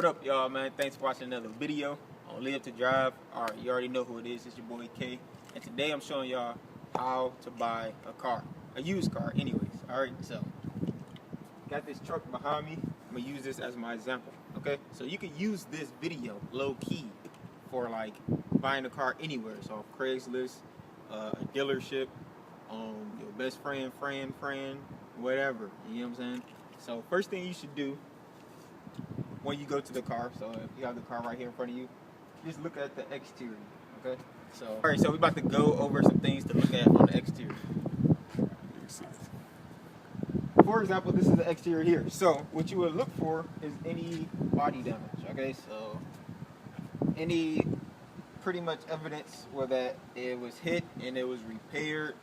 What up, y'all, man? Thanks for watching another video on Live to Drive. Alright, you already know who it is. It's your boy K. And today I'm showing y'all how to buy a car. A used car, anyways. Alright, so got this truck behind me. I'm gonna use this as my example. Okay? So you can use this video low key for like buying a car anywhere. So Craigslist, a dealership, your best friend, whatever. You know what I'm saying? So first thing you should do when you go to the car, so if you have the car right here in front of you, just look at the exterior, okay? So, all right, so we're about to go over some things to look at on the exterior. For example, this is the exterior here. So what you would look for is any body damage, okay? So any pretty much evidence where that it was hit and it was repaired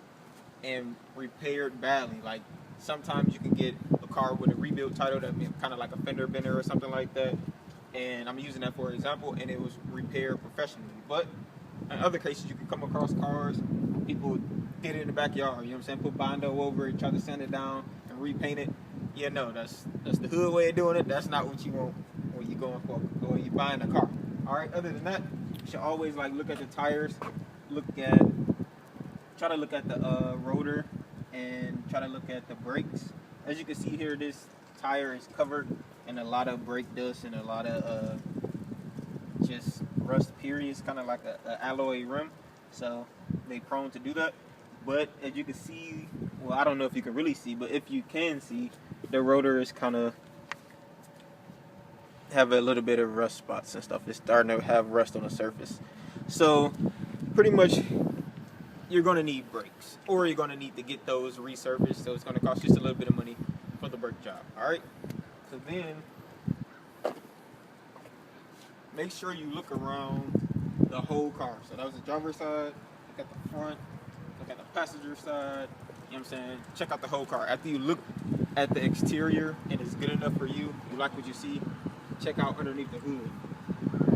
and repaired badly. Like sometimes you can get a car with a rebuild title that means kind of like a fender bender or something like that, and I'm using that for example, and it was repaired professionally. But in other cases you can come across cars, people hit it in the backyard, you know what I'm saying, put Bondo over it, try to sand it down and repaint it. Yeah, no, that's the hood way of doing it. That's not what you want when you're going for, or when you're buying a car. Alright, other than that, you should always like look at the tires, try to look at the rotor, and try to look at the brakes. As you can see here, this tire is covered in a lot of brake dust and a lot of just rust periods, kind of like a alloy rim, so they prone to do that. But as you can see, well, I don't know if you can really see, but if you can see, the rotor is kind of have a little bit of rust spots and stuff. It's starting to have rust on the surface. So pretty much you're going to need brakes, or you're going to need to get those resurfaced, so it's going to cost just a little bit of money for the brake job. Alright, so then make sure you look around the whole car. So that was the driver's side, look at the front, look at the passenger side, you know what I'm saying, check out the whole car. After you look at the exterior and it's good enough for you, you like what you see, check out underneath the hood.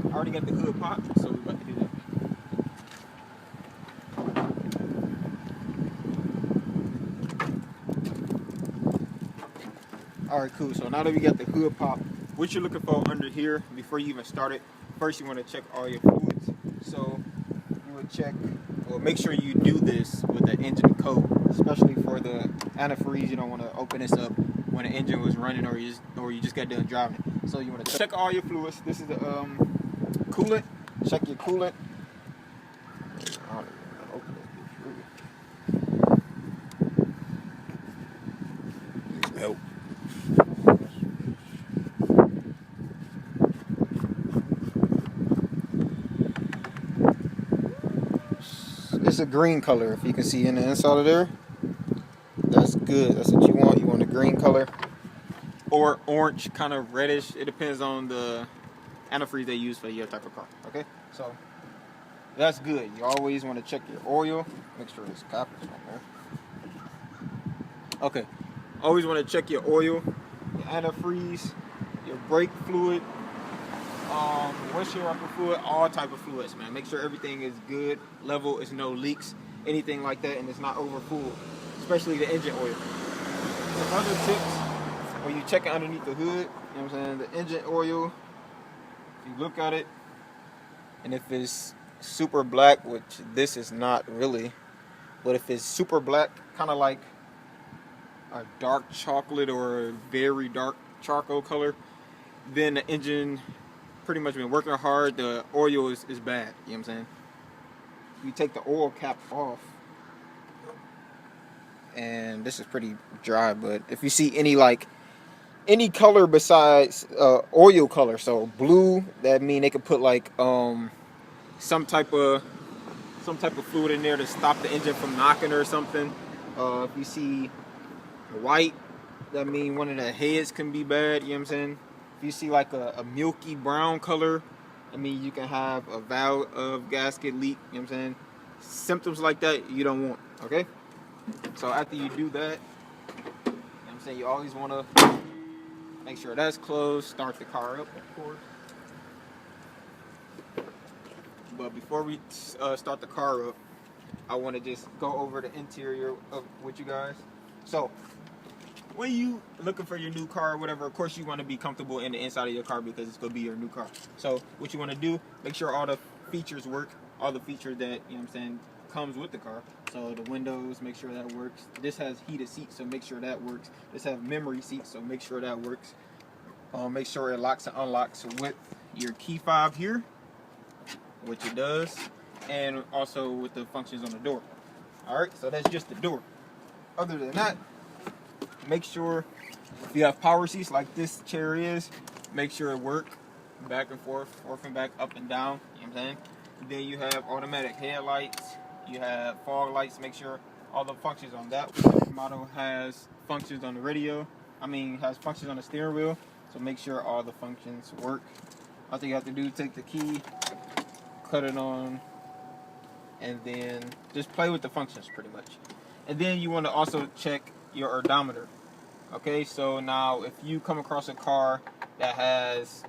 I already got the hood popped, so we're about to do that. Alright, cool. So now that we got the hood pop, what you're looking for under here before you even start it, first you want to check all your fluids. So you would check, well, make sure you do this with the engine code, especially for the antifreeze. You don't want to open this up when the engine was running or you just got done driving. So you want to check all your fluids. This is the coolant. Check your coolant. Open this. Help. It's a green color, if you can see in the inside of there. That's good. That's what you want. You want a green color or orange, kind of reddish. It depends on the antifreeze they use for your type of car. Okay, so that's good. You always want to check your oil. Make sure this cap is on there. Okay, always want to check your oil, your antifreeze, your brake fluid, windshield wiper fluid, all type of fluids, man. Make sure everything is good, level, is no leaks, anything like that, and it's not over full, especially the engine oil. Some other tips when you check it underneath the hood, you know what I'm saying, the engine oil, if you look at it, and if it's super black, which this is not really, but if it's super black, kind of like a dark chocolate or a very dark charcoal color, then the engine pretty much been working hard, the oil is bad, you know what I'm saying. You take the oil cap off, and this is pretty dry, but if you see any color besides oil color, so blue, that mean they could put like some type of fluid in there to stop the engine from knocking or something. If you see white, that mean one of the heads can be bad, you know what I'm saying. If you see like a milky brown color, I mean you can have a valve gasket leak, you know what I'm saying. Symptoms like that you don't want, okay? So after you do that, you know what I'm saying, you always want to make sure that's closed, start the car up, of course. But before we start the car up, I want to just go over the interior with you guys. So when you looking for your new car or whatever, of course you want to be comfortable in the inside of your car because it's going to be your new car. So what you want to do, make sure all the features work, all the features that, you know what I'm saying, comes with the car. So the windows, make sure that works. This has heated seats, so make sure that works. This has memory seats, so make sure that works. Make sure it locks and unlocks with your key fob here, which it does, and also with the functions on the door. Alright, so that's just the door. Other than that, make sure if you have power seats like this chair is, make sure it work back and forth and back, up and down, you know what I'm saying? Then you have automatic headlights, you have fog lights, make sure all the functions on that. The model has functions on the radio, has functions on the steering wheel, so make sure all the functions work. All you have to do is take the key, cut it on, and then just play with the functions pretty much. And then you want to also check your odometer. Okay, so now if you come across a car that has,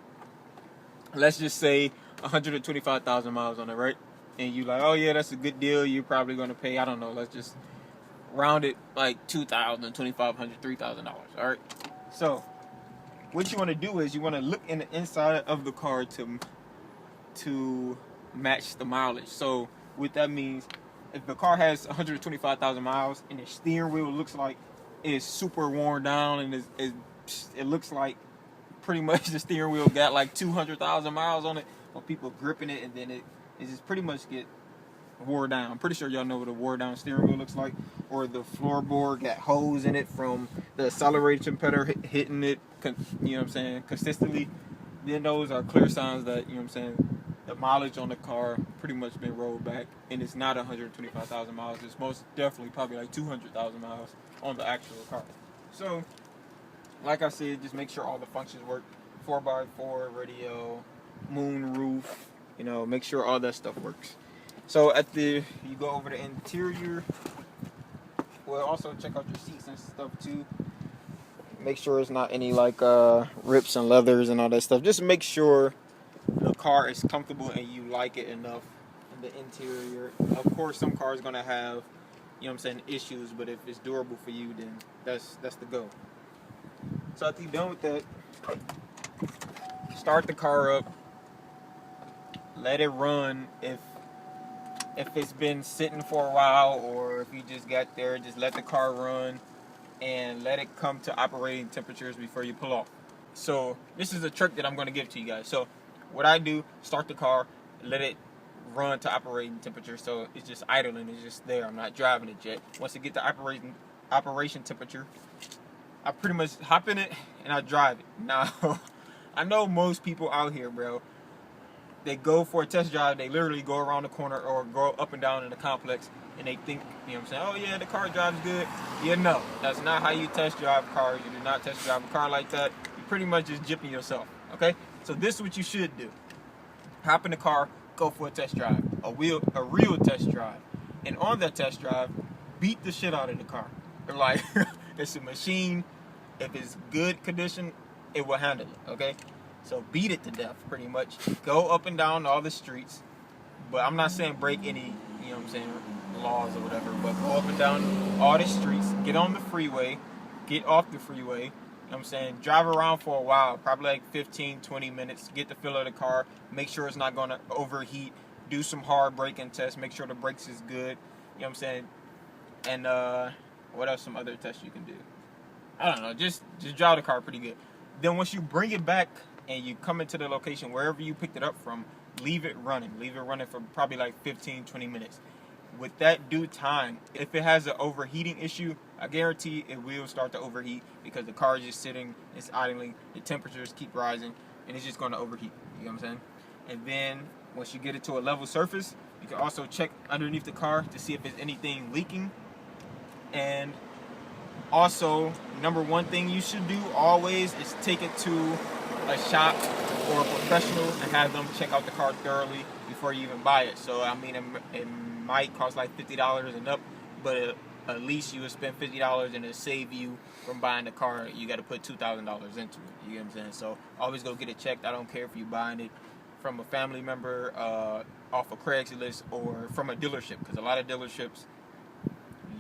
let's just say, 125,000 miles on it, right? And you like, oh yeah, that's a good deal. You're probably going to pay, I don't know, let's just round it like $2,000, $2,500, $3,000. All right. So what you want to do is you want to look in the inside of the car to match the mileage. So what that means, if the car has 125,000 miles and the steering wheel looks like it's super worn down and it looks like pretty much the steering wheel got like 200,000 miles on it, or people gripping it, and then it just pretty much get wore down. I'm pretty sure y'all know what a wore down steering wheel looks like, or the floorboard got holes in it from the acceleration pedal hitting it, you know what I'm saying, consistently. Then those are clear signs that, you know what I'm saying, the mileage on the car pretty much been rolled back, and it's not 125,000 miles. It's most definitely probably like 200,000 miles on the actual car. So, like I said, just make sure all the functions work. 4x4 radio, moon roof, make sure all that stuff works. So you go over the interior. Well, also check out your seats and stuff too. Make sure it's not any like rips and leathers and all that stuff. Just make sure the car is comfortable and you like it enough in the interior. Of course, some cars are gonna have, issues, but if it's durable for you, then that's the go. So after you're done with that, start the car up, let it run. If it's been sitting for a while, or if you just got there, just let the car run and let it come to operating temperatures before you pull off. So this is a trick that I'm going to give to you guys. So what I do, start the car, let it run to operating temperature, so it's just idling, it's just there, I'm not driving it yet. Once it get to operation temperature, I pretty much hop in it and I drive it. Now, I know most people out here, bro, they go for a test drive, they literally go around the corner or go up and down in the complex, and they think, oh yeah, the car drives good. Yeah, no, that's not how you test drive cars. You do not test drive a car like that. You pretty much just jipping yourself, okay? So this is what you should do. Hop in the car, go for a test drive, a real test drive. And on that test drive, beat the shit out of the car. Like, it's a machine. If it's good condition, it will handle it, okay? So beat it to death, pretty much. Go up and down all the streets. But I'm not saying break any, laws or whatever. But go up and down all the streets. Get on the freeway. Get off the freeway. Drive around for a while. Probably like 15, 20 minutes. Get the feel of the car. Make sure it's not going to overheat. Do some hard braking tests. Make sure the brakes is good. And what else some other tests you can do? I don't know. Just drive the car pretty good. Then once you bring it back and you come into the location, wherever you picked it up from, leave it running. Leave it running for probably like 15, 20 minutes. With that due time, if it has an overheating issue, I guarantee it will start to overheat because the car is just sitting, it's idling, the temperatures keep rising, and it's just going to overheat. You know what I'm saying? And then once you get it to a level surface, you can also check underneath the car to see if there's anything leaking. And also, number one thing you should do always is take it to a shop or a professional and have them check out the car thoroughly before you even buy it. So, it might cost like $50 and up, but at least you would spend $50 and it'll save you from buying the car. You got to put $2,000 into it. You know what I'm saying? So, always go get it checked. I don't care if you're buying it from a family member, off of Craigslist, or from a dealership, because a lot of dealerships,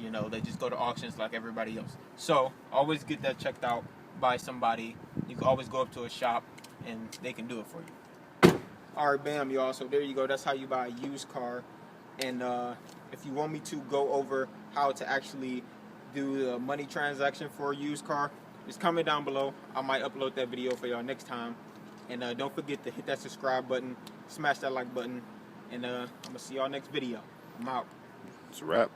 You know, they just go to auctions like everybody else. So always get that checked out by somebody. You can always go up to a shop and they can do it for you. Alright, bam, y'all. So there you go. That's how you buy a used car. And if you want me to go over how to actually do the money transaction for a used car, just comment down below. I might upload that video for y'all next time. And don't forget to hit that subscribe button, smash that like button, and I'm going to see y'all next video. I'm out. It's a wrap.